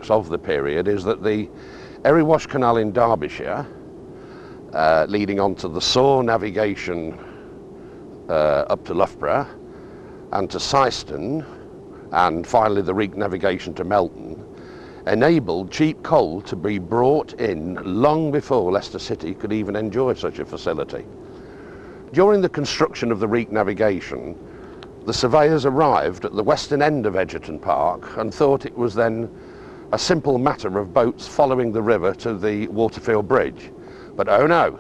aspects of the period is that the Erie-Wash Canal in Derbyshire, leading on to the Soar navigation up to Loughborough and to Syston, and finally the Reek navigation to Melton, enabled cheap coal to be brought in long before Leicester City could even enjoy such a facility. During the construction of the Reek navigation, the surveyors arrived at the western end of Egerton Park and thought it was then a simple matter of boats following the river to the Waterfield Bridge. But oh no,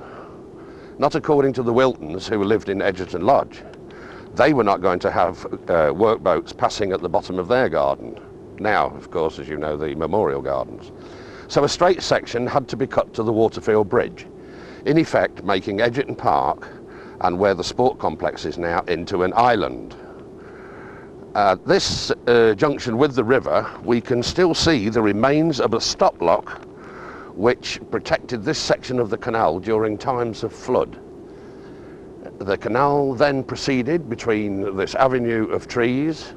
not according to the Wiltons who lived in Egerton Lodge. They were not going to have workboats passing at the bottom of their garden. Now, of course, as you know, the Memorial Gardens. So a straight section had to be cut to the Waterfield Bridge, in effect making Egerton Park and where the sport complex is now into an island. At this junction with the river, we can still see the remains of a stop lock which protected this section of the canal during times of flood. The canal then proceeded between this avenue of trees,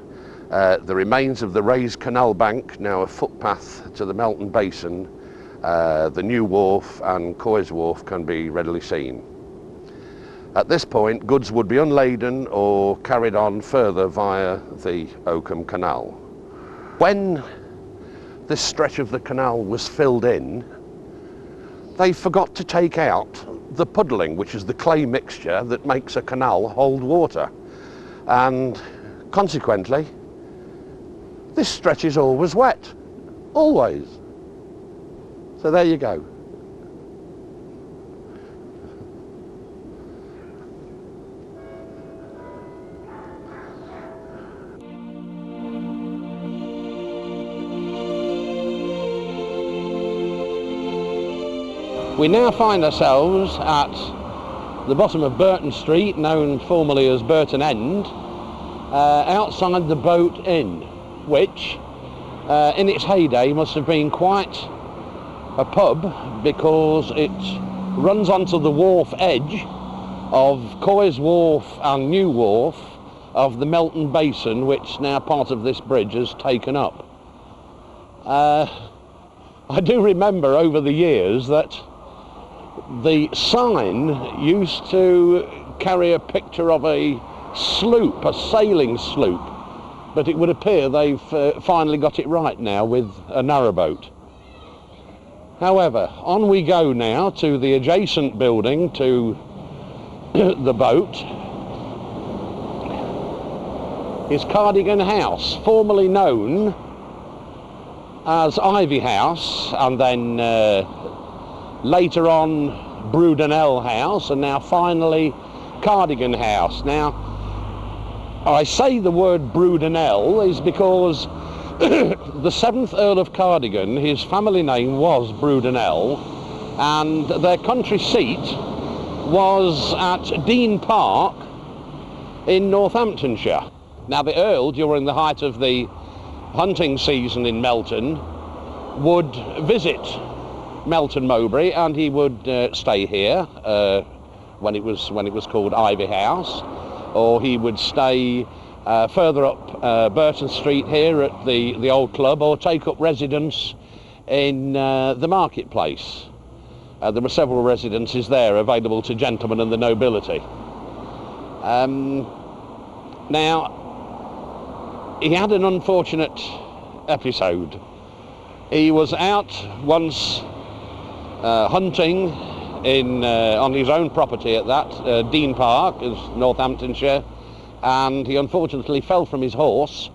the remains of the raised canal bank, now a footpath to the Melton Basin, the new wharf and Coy's Wharf can be readily seen. At this point, goods would be unladen or carried on further via the Oakham Canal. When this stretch of the canal was filled in, they forgot to take out the puddling, which is the clay mixture that makes a canal hold water. And consequently, this stretch is always wet, always. So there you go. We now find ourselves at the bottom of Burton Street, known formerly as Burton End, outside the Boat Inn, which in its heyday must have been quite a pub because it runs onto the wharf edge of Coy's Wharf and New Wharf of the Melton Basin, which now part of this bridge has taken up. I do remember over the years that the sign used to carry a picture of a sloop, a sailing sloop, but it would appear they've finally got it right now with a narrowboat. However, on we go now to the adjacent building to the boat. Is Cardigan House, formerly known as Ivy House, and then later on Brudenell House, and now finally Cardigan House. Now, I say the word Brudenell is because the 7th Earl of Cardigan, his family name was Brudenell, and their country seat was at Dean Park in Northamptonshire. Now, the Earl, during the height of the hunting season in Melton, would visit Melton Mowbray, and he would stay here when it was called Ivy House, or he would stay further up Burton Street here at the old club, or take up residence in the marketplace. There were several residences there available to gentlemen and the nobility. Now, he had an unfortunate episode. He was out once hunting on his own property at that, Dean Park, is Northamptonshire, and he unfortunately fell from his horse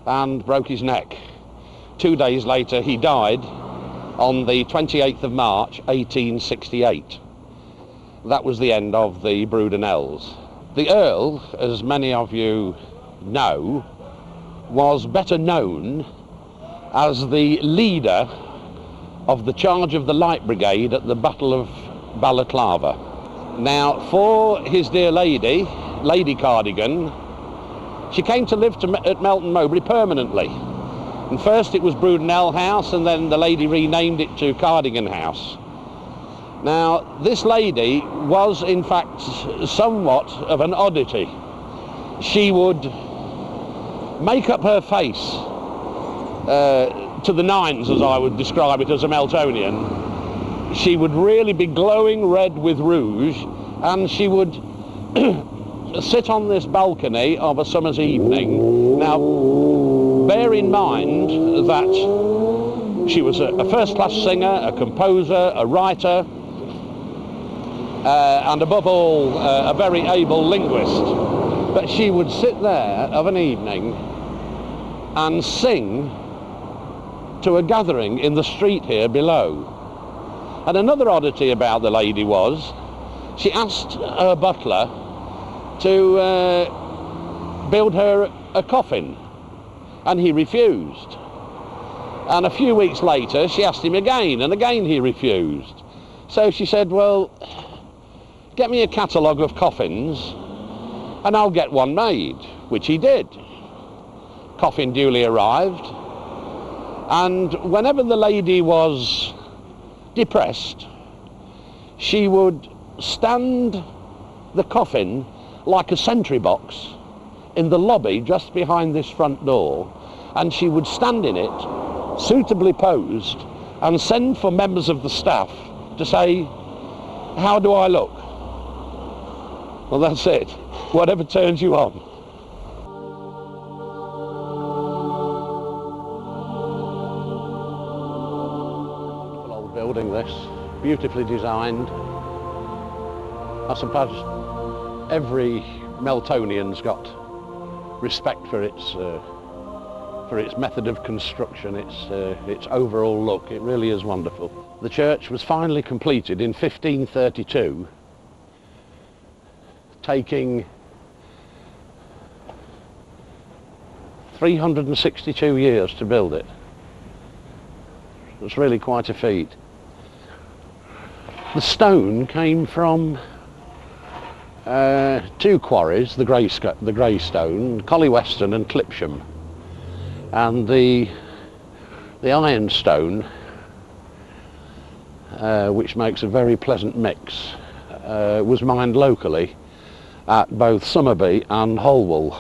and broke his neck. 2 days later he died on the 28th of March 1868. That was the end of the Brudenells. The Earl, as many of you know, was better known as the leader of the charge of the Light Brigade at the Battle of Balaclava. Now, for his dear lady, Lady Cardigan, she came to live at Melton Mowbray permanently. And first it was Brudenell House, and then the lady renamed it to Cardigan House. Now, this lady was in fact somewhat of an oddity. She would make up her face to the nines, as I would describe it as a Meltonian. She would really be glowing red with rouge, and she would sit on this balcony of a summer's evening. Now, bear in mind that she was a first-class singer, a composer, a writer, and above all, a very able linguist. But she would sit there of an evening and sing to a gathering in the street here below. And another oddity about the lady was, she asked her butler to build her a coffin, and he refused. And a few weeks later, she asked him again, and again he refused. So she said, well, get me a catalogue of coffins, and I'll get one made, which he did. Coffin duly arrived, and whenever the lady was depressed, she would stand the coffin like a sentry box in the lobby just behind this front door, and she would stand in it, suitably posed, and send for members of the staff to say, how do I look? Well, that's it. Whatever turns you on. Wonderful old building, this. Beautifully designed. I suppose every Meltonian's got respect for its method of construction, its overall look. It really is wonderful. The church was finally completed in 1532, taking 362 years to build it. It's really quite a feat. The stone came from two quarries, the grey stone, Collyweston and Clipsham, and the ironstone, which makes a very pleasant mix, was mined locally at both Somerby and Holwell.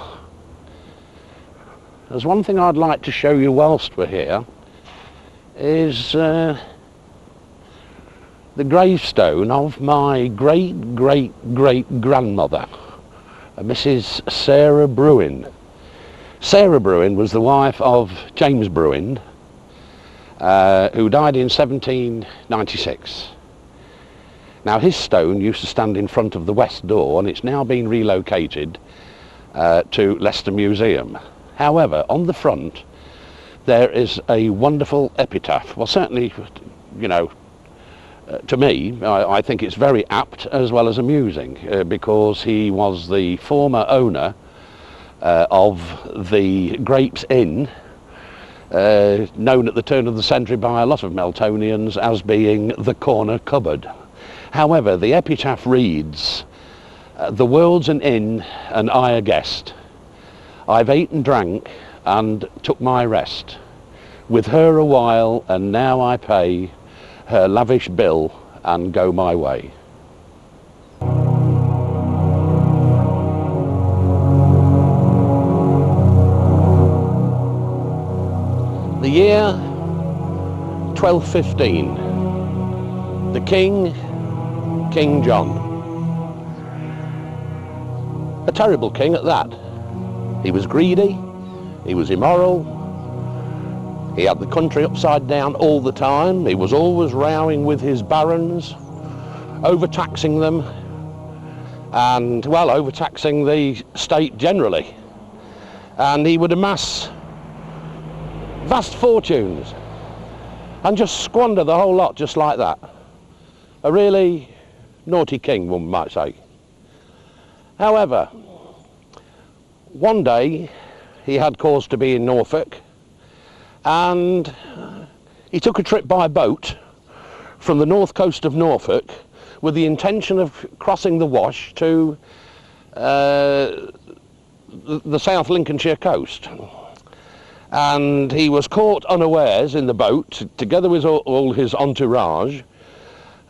There's one thing I'd like to show you whilst we're here, is the gravestone of my great-great-great-grandmother, Mrs. Sarah Brewin. Sarah Brewin was the wife of James Brewin, who died in 1796. Now, his stone used to stand in front of the west door, and it's now been relocated to Leicester Museum. However, on the front there is a wonderful epitaph. Well, certainly, you know, to me, I think it's very apt as well as amusing, because he was the former owner of the Grapes Inn, known at the turn of the century by a lot of Meltonians as being the corner cupboard. However, the epitaph reads, "The world's an inn and I a guest. I've ate and drank and took my rest. With her a while and now I pay her lavish bill and go my way." The year 1215. The King, King John. A terrible king at that. He was greedy, he was immoral, he had the country upside down all the time, he was always rowing with his barons, overtaxing them, and, well, overtaxing the state generally. And he would amass vast fortunes and just squander the whole lot just like that. A really naughty king, one might say. However, one day he had cause to be in Norfolk, and he took a trip by boat from the north coast of Norfolk with the intention of crossing the Wash to the South Lincolnshire coast. And he was caught unawares in the boat, together with all his entourage,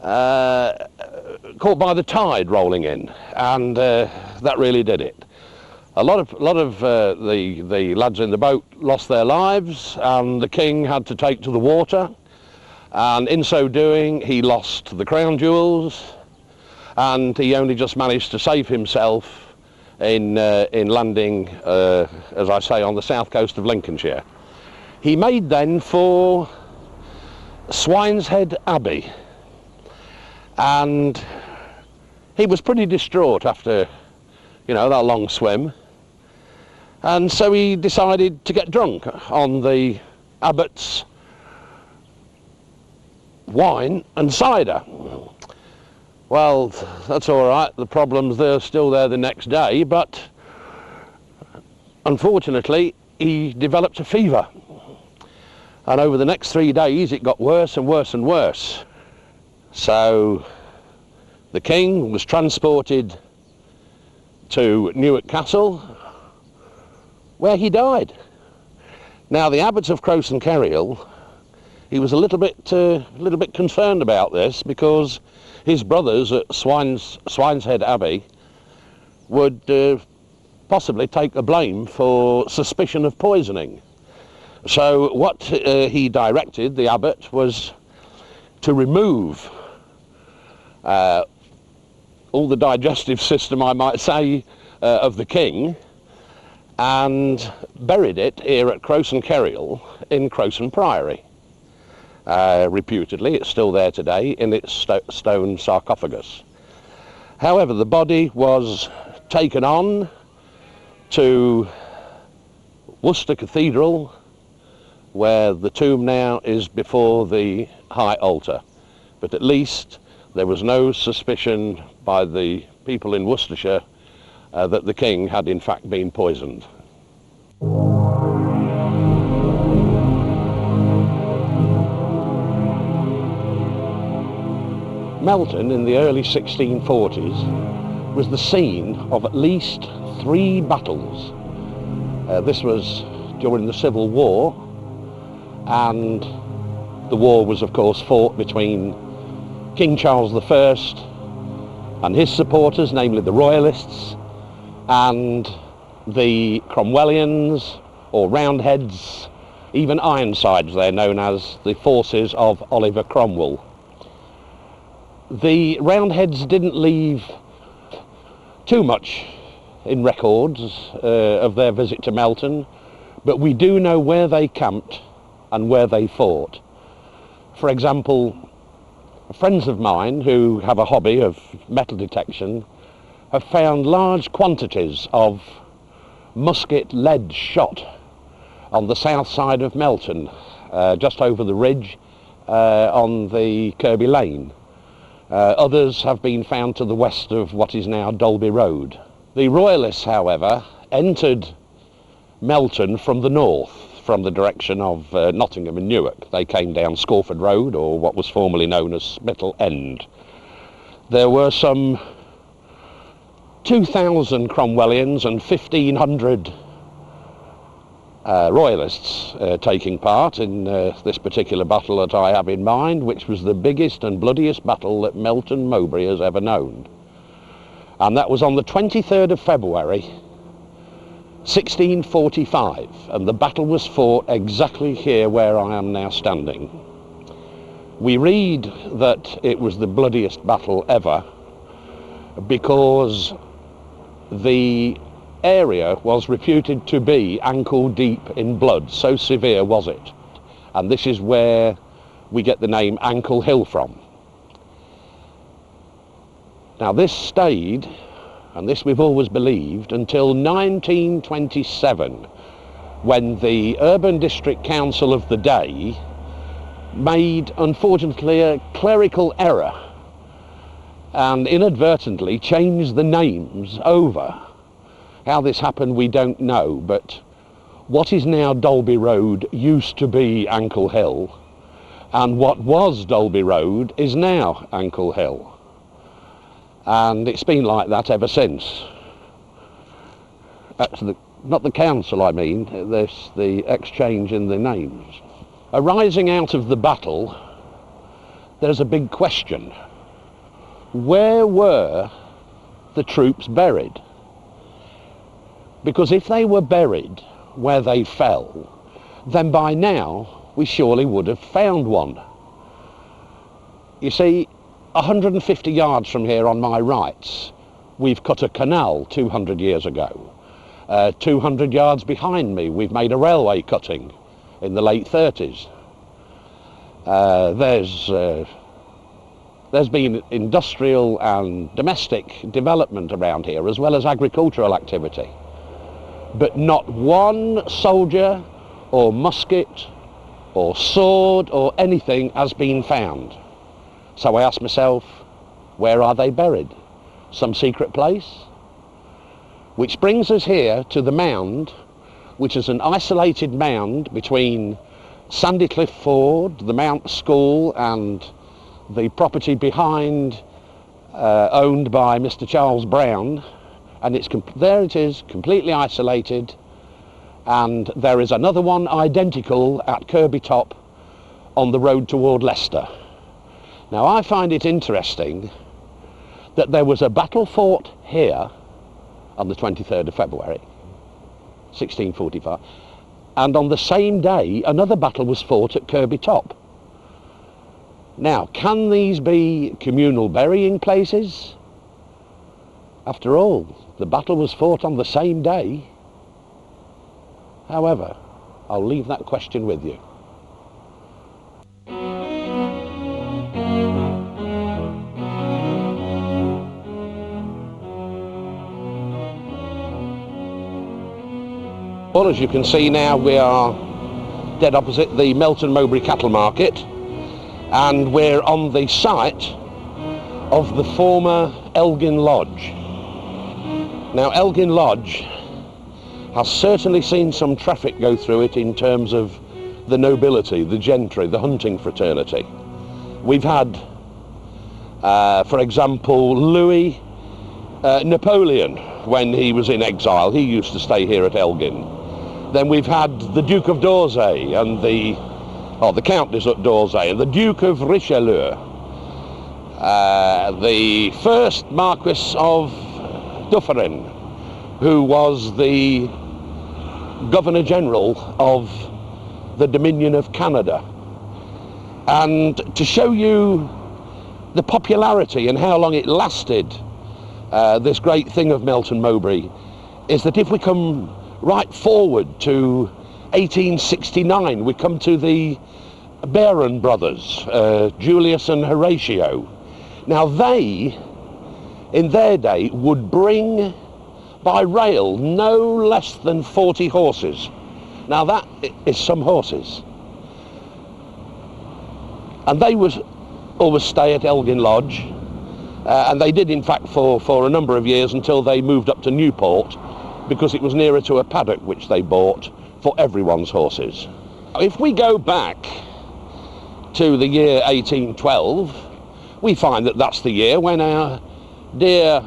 caught by the tide rolling in, and that really did it. A lot of the lads in the boat lost their lives, and the king had to take to the water, and in so doing he lost the crown jewels, and he only just managed to save himself in landing, as I say, on the south coast of Lincolnshire. He made then for Swineshead Abbey, and he was pretty distraught after, you know, that long swim. And so he decided to get drunk on the abbot's wine and cider. Well, that's all right, the problems they're still there the next day, but unfortunately he developed a fever. And over the next 3 days it got worse and worse and worse. So the king was transported to Newark Castle, where he died. Now, the abbot of Crowson-Cerial, he was a little bit concerned about this, because his brothers at Swineshead Abbey would possibly take the blame for suspicion of poisoning. So what he directed, the abbot, was to remove all the digestive system, I might say, of the king, and buried it here at Crowson-Cerial in Crowson Priory. Reputedly, it's still there today in its stone sarcophagus. However, the body was taken on to Worcester Cathedral, where the tomb now is before the high altar. But at least there was no suspicion by the people in Worcestershire that the king had in fact been poisoned. Melton in the early 1640s was the scene of at least 3 battles. This was during the Civil War, and the war was of course fought between King Charles I and his supporters, namely the Royalists, and the Cromwellians, or Roundheads, even Ironsides they're known as, the forces of Oliver Cromwell. The Roundheads didn't leave too much in records of their visit to Melton, but we do know where they camped and where they fought. For example, friends of mine who have a hobby of metal detection have found large quantities of musket lead shot on the south side of Melton, just over the ridge on the Kirby Lane. Others have been found to the west of what is now Dolby Road. The Royalists, however, entered Melton from the north, from the direction of Nottingham and Newark. They came down Scorford Road, or what was formerly known as Spittal End. There were some 2,000 Cromwellians and 1,500 Royalists taking part in this particular battle that I have in mind, which was the biggest and bloodiest battle that Melton Mowbray has ever known. And that was on the 23rd of February 1645, and the battle was fought exactly here where I am now standing. We read that it was the bloodiest battle ever because the area was reputed to be ankle deep in blood, so severe was it. And this is where we get the name Ankle Hill from. Now this stayed, and this we've always believed, until 1927, when the Urban District Council of the day made, unfortunately, a clerical error and inadvertently changed the names over. How this happened we don't know, but what is now Dolby Road used to be Ankle Hill, and what was Dolby Road is now Ankle Hill. And it's been like that ever since. That's not the council, I mean, the exchange in the names. Arising out of the battle, there's a big question. Where were the troops buried? Because if they were buried where they fell, then by now we surely would have found one. You see, 150 yards from here on my right, we've cut a canal 200 years ago. 200 yards behind me, we've made a railway cutting in the late 30s. There's been industrial and domestic development around here, as well as agricultural activity. But not one soldier or musket or sword or anything has been found. So I asked myself, where are they buried? Some secret place? Which brings us here to the mound, which is an isolated mound between Sandycliff Ford, the Mount School, and the property behind, owned by Mr. Charles Brown. And there it is, completely isolated. And there is another one identical at Kirby Top on the road toward Leicester. Now, I find it interesting that there was a battle fought here on the 23rd of February, 1645, and on the same day another battle was fought at Kirby Top. Now, can these be communal burying places? After all, the battle was fought on the same day. However, I'll leave that question with you. Well, as you can see now, we are dead opposite the Melton Mowbray cattle market, and we're on the site of the former Elgin Lodge. Now, Elgin Lodge has certainly seen some traffic go through it in terms of the nobility, the gentry, the hunting fraternity. We've had, for example, Louis Napoleon, when he was in exile. He used to stay here at Elgin. Then we've had the Duke of Dorset and the Countess of Dorset and the Duke of Richelieu, the first Marquis of Dufferin, who was the Governor General of the Dominion of Canada. And to show you the popularity and how long it lasted, this great thing of Melton Mowbray, is that if we come right forward to 1869, we come to the Baron brothers, Julius and Horatio. Now they, in their day, would bring by rail no less than 40 horses. Now that is some horses. And they would always stay at Elgin Lodge, and they did in fact for a number of years until they moved up to Newport, because it was nearer to a paddock which they bought for everyone's horses. If we go back to the year 1812, we find that that's the year when our dear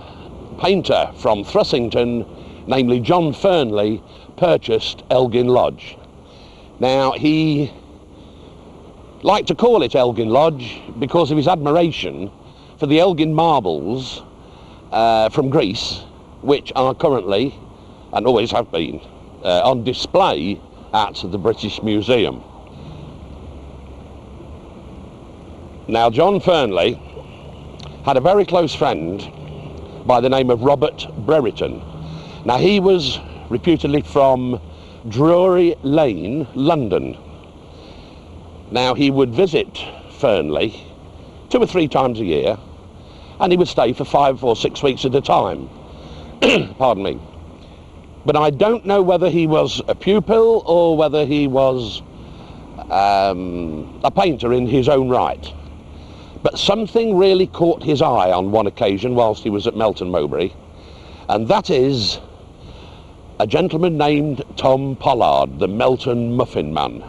painter from Thrussington, namely John Fernley, purchased Elgin Lodge. Now, he liked to call it Elgin Lodge because of his admiration for the Elgin marbles from Greece, which are currently, and always have been, on display at the British Museum. Now, John Fernley had a very close friend by the name of Robert Brereton. Now, he was reputedly from Drury Lane, London. Now, he would visit Fernley 2 or 3 times a year, and he would stay for 5 or 6 weeks at a time. Pardon me. But I don't know whether he was a pupil or whether he was a painter in his own right. But something really caught his eye on one occasion whilst he was at Melton Mowbray, and that is a gentleman named Tom Pollard, the Melton Muffin Man.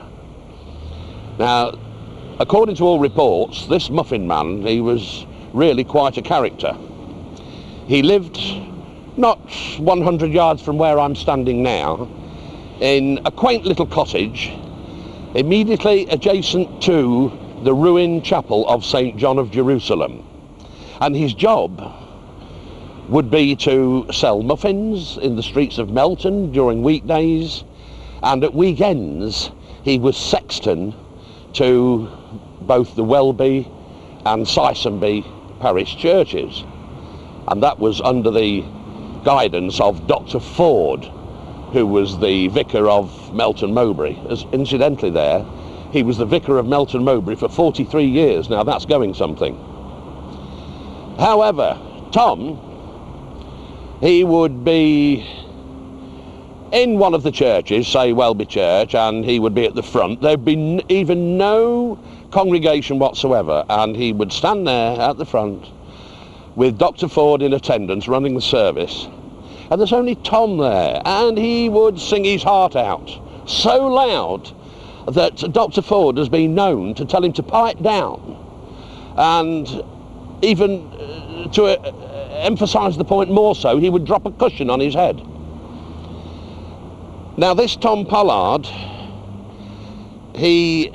Now, according to all reports, this Muffin Man, he was really quite a character. He lived not 100 yards from where I'm standing now, in a quaint little cottage immediately adjacent to the ruined chapel of St. John of Jerusalem. And his job would be to sell muffins in the streets of Melton during weekdays, and at weekends he was sexton to both the Welby and Sysonby parish churches, and that was under the guidance of Dr. Ford, who was the vicar of Melton Mowbray. As incidentally there, he was the vicar of Melton Mowbray for 43 years. Now that's going something. However, Tom, he would be in one of the churches, say Welby Church, and he would be at the front. There'd be even no congregation whatsoever, and he would stand there at the front with Dr. Ford in attendance running the service, and there's only Tom there, and he would sing his heart out so loud that Dr. Ford has been known to tell him to pipe down, and even to emphasise the point more so, he would drop a cushion on his head. Now this Tom Pollard, he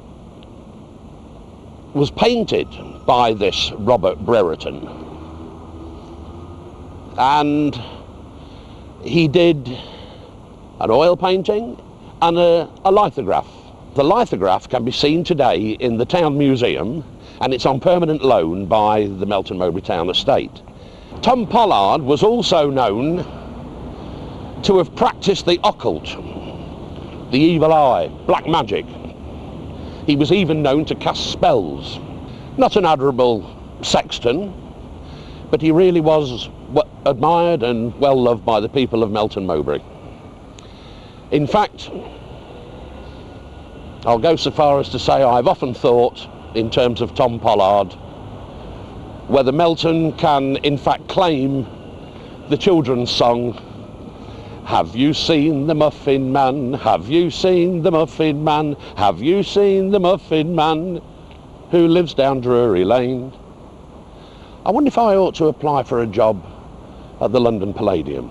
was painted by this Robert Brereton, and he did an oil painting and a lithograph. The lithograph can be seen today in the Town Museum, and it's on permanent loan by the Melton Mowbray Town Estate. Tom Pollard was also known to have practiced the occult, the evil eye, black magic. He was even known to cast spells. Not an admirable sexton, but he really was admired and well loved by the people of Melton Mowbray. In fact, I'll go so far as to say I've often thought, in terms of Tom Pollard, whether Melton can in fact claim the children's song, "Have you seen the Muffin Man? Have you seen the Muffin Man? Have you seen the Muffin Man who lives down Drury Lane?" I wonder if I ought to apply for a job at the London Palladium.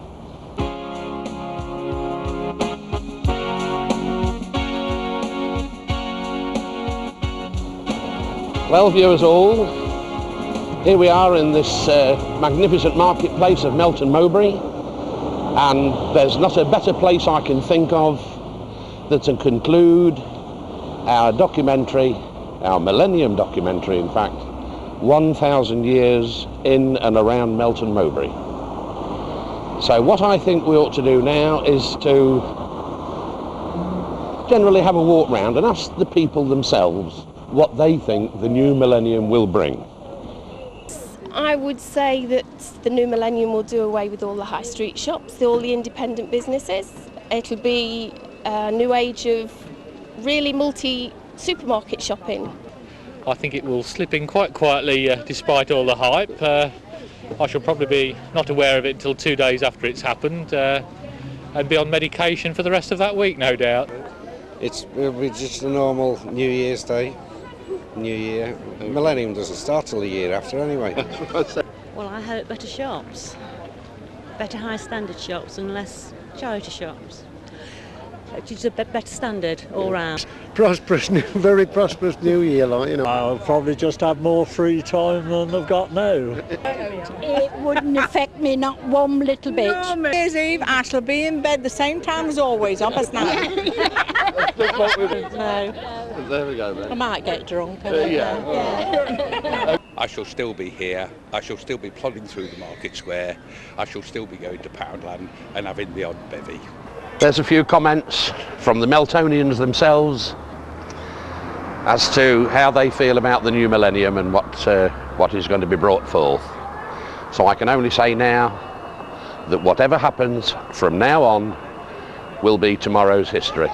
Well, viewers all, here we are in this magnificent marketplace of Melton Mowbray, and there's not a better place I can think of than to conclude our documentary, our Millennium documentary in fact, 1,000 years in and around Melton Mowbray. So what I think we ought to do now is to generally have a walk round and ask the people themselves what they think the new millennium will bring. I would say that the new millennium will do away with all the high street shops, all the independent businesses. It'll be a new age of really multi-supermarket shopping. I think it will slip in quite quietly despite all the hype. I shall probably be not aware of it until 2 days after it's happened and be on medication for the rest of that week, no doubt. It'll be just a normal New Year's Day. New Year. Millennium doesn't start till the year after anyway. Well, I hope better shops, better high standard shops and less charity shops. Just a better standard all round. Very prosperous New Year, like, you know. I'll probably just have more free time than I've got now. It wouldn't affect me not one little bit. No, New Year's Eve, I shall be in bed the same time as always, 9:30. No. There we go, then. I might get drunk. Yeah. I shall still be here. I shall still be plodding through the market square. I shall still be going to Poundland and having the odd bevy. There's a few comments from the Meltonians themselves as to how they feel about the new millennium and what is going to be brought forth. So I can only say now that whatever happens from now on will be tomorrow's history.